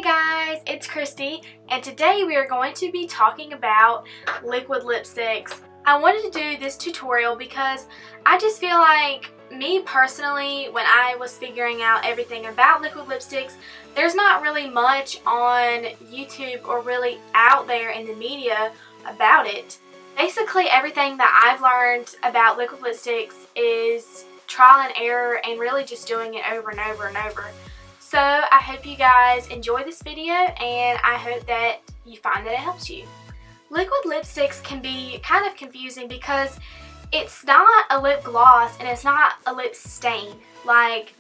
Hey guys, it's Christy, and today we are going to be talking about liquid lipsticks. I wanted to do this tutorial because I just feel like, me personally, when I was figuring out everything about liquid lipsticks, there's not really much on YouTube or really out there in the media about it. Basically, everything that I've learned about liquid lipsticks is trial and error and really just doing it over and over and over. So I hope you guys enjoy this video, and I hope that you find that it helps you. Liquid lipsticks can be kind of confusing because it's not a lip gloss and it's not a lip stain. Like,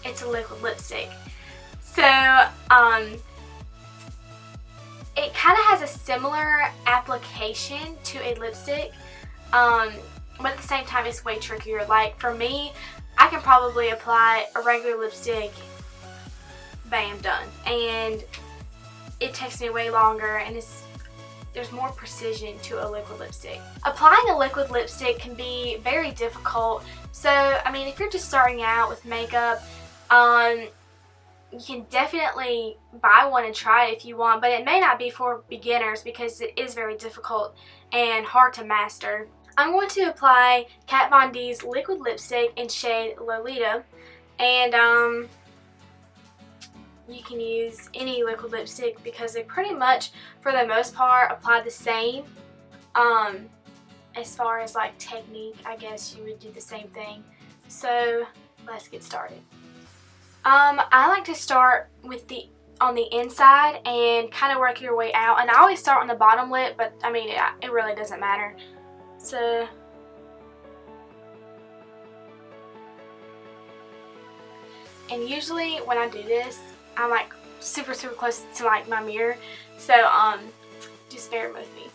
it's a liquid lipstick. So it kind of has a similar application to a lipstick, but at the same time it's way trickier. Like, for me, I can probably apply a regular lipstick, bam, done, and it takes me way longer, and there's more precision to a liquid lipstick. Applying a liquid lipstick can be very difficult, so I mean, if you're just starting out with makeup, you can definitely buy one and try it if you want, but it may not be for beginners because it is very difficult and hard to master. I'm going to apply Kat Von D's liquid lipstick in shade Lolita, and you can use any liquid lipstick because they pretty much, for the most part, apply the same. As far as like technique, I guess you would do the same thing. So let's get started. I like to start with on the inside and kind of work your way out. And I always start on the bottom lip, but I mean, it really doesn't matter. So and usually when I do this, I'm like super close to like my mirror, so just bear with me.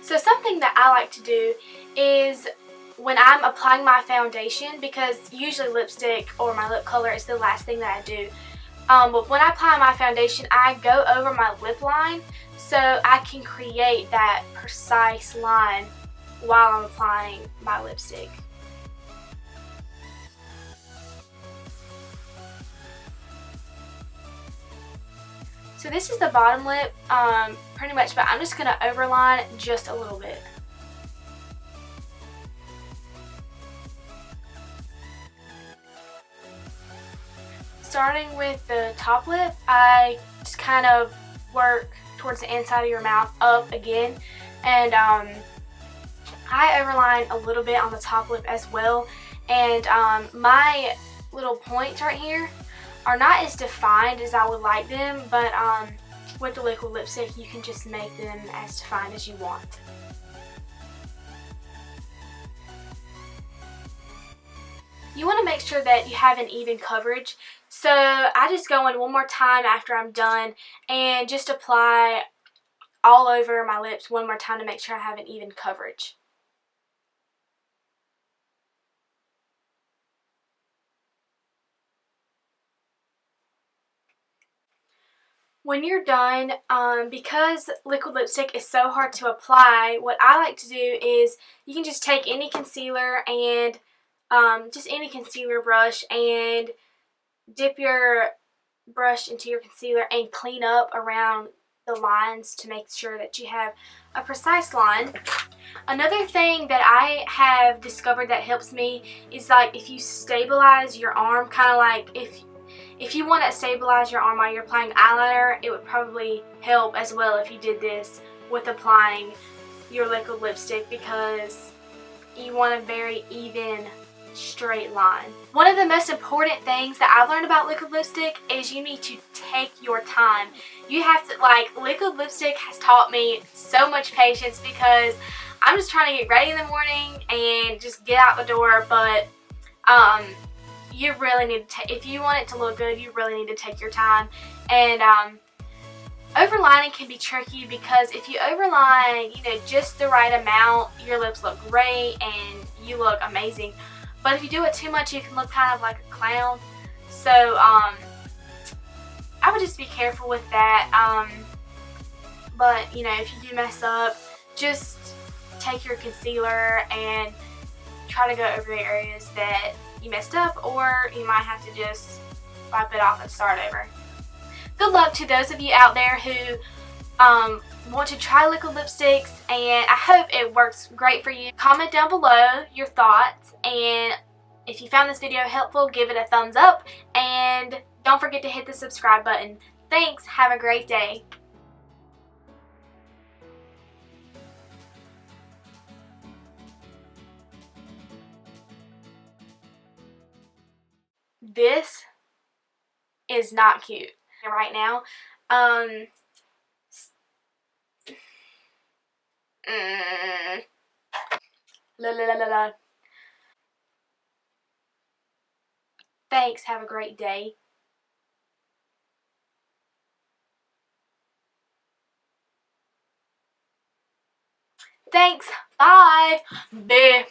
So something that I like to do is when I'm applying my foundation, because usually lipstick or my lip color is the last thing that I do, but when I apply my foundation, I go over my lip line so I can create that precise line while I'm applying my lipstick. So this is the bottom lip, pretty much, but I'm just going to overline just a little bit. Starting with the top lip, I just kind of work towards the inside of your mouth up again, and I overline a little bit on the top lip as well, and my little points right here are not as defined as I would like them, but with the liquid lipstick you can just make them as defined as you want. You want to make sure that you have an even coverage, so I just go in one more time after I'm done and just apply all over my lips one more time to make sure I have an even coverage. When you're done, because liquid lipstick is so hard to apply, what I like to do is you can just take any concealer and just any concealer brush and dip your brush into your concealer and clean up around the lines to make sure that you have a precise line. Another thing that I have discovered that helps me is like if you stabilize your arm, kind of like if you want to stabilize your arm while you're applying eyeliner, it would probably help as well if you did this with applying your liquid lipstick, because you want a very even, straight line. One of the most important things that I've learned about liquid lipstick is you need to take your time. You have to, like, liquid lipstick has taught me so much patience because I'm just trying to get ready in the morning and just get out the door, but you really need to if you want it to look good, you really need to take your time. And overlining can be tricky because if you overline, you know, just the right amount, your lips look great and you look amazing. But if you do it too much, you can look kind of like a clown. So I would just be careful with that. But you know, if you do mess up, just take your concealer and try to go over the areas that you messed up, or you might have to just wipe it off and start over. good luck to those of you out there who want to try liquid lipsticks, and I hope it works great for you. Comment down below your thoughts, and if you found this video helpful, give it a thumbs up, and don't forget to hit the subscribe button. Thanks, have a great day. This is not cute right now. La la la la la. Thanks, have a great day. Thanks, bye. Bye.